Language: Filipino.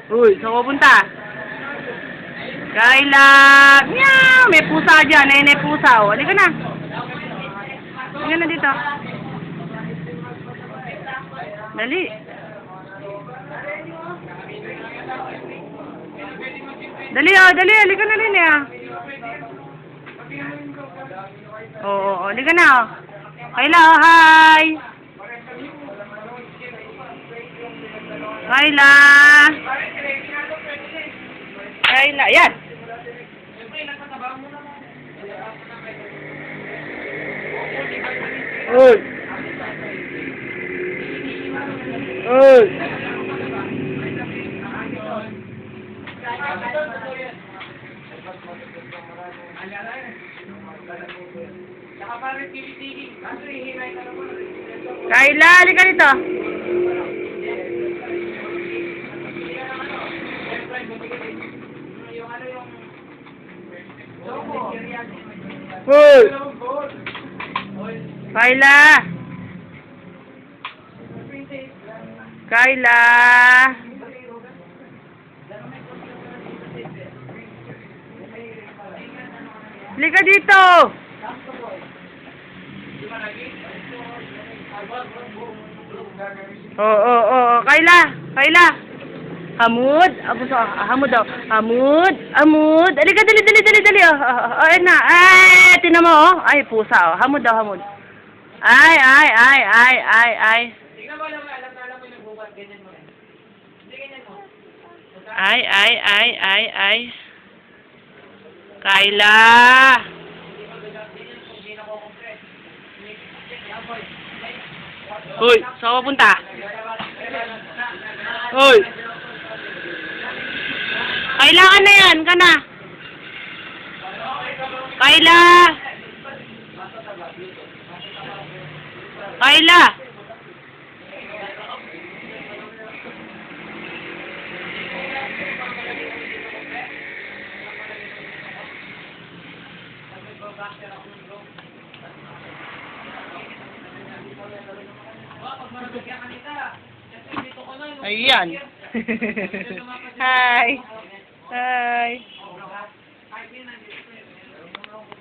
Uy, saan ko punta? Kayla! Meow! May pusa dyan. Ay, may pusa. O, halika na. Halika na dito. Dali. Dali, oh. Dali. Halika na rin, eh. Oo, halika na, oh. Kayla, oh. Hi! Kayla! Kayla, yan! Uy! Uy! Kayla, halika dito. Uy! Kayla! Kayla! Halika dito! Oo. Kayla! Kayla! Hamud! Hamud daw. Hamud! Halika, dali. Ayun na. Ay, tinan mo, oh. Ay, pusa, oh. Hamud daw, Hamud. Ay. Tingnan mo lang, alam mo yung nagbubat, ganyan mo. Hindi ganyan mo. Ay. Kayla! Uy, saan ka punta? Uy! Kailangan na yan, ka na. Kayla! Kayla! Ayan. Hi.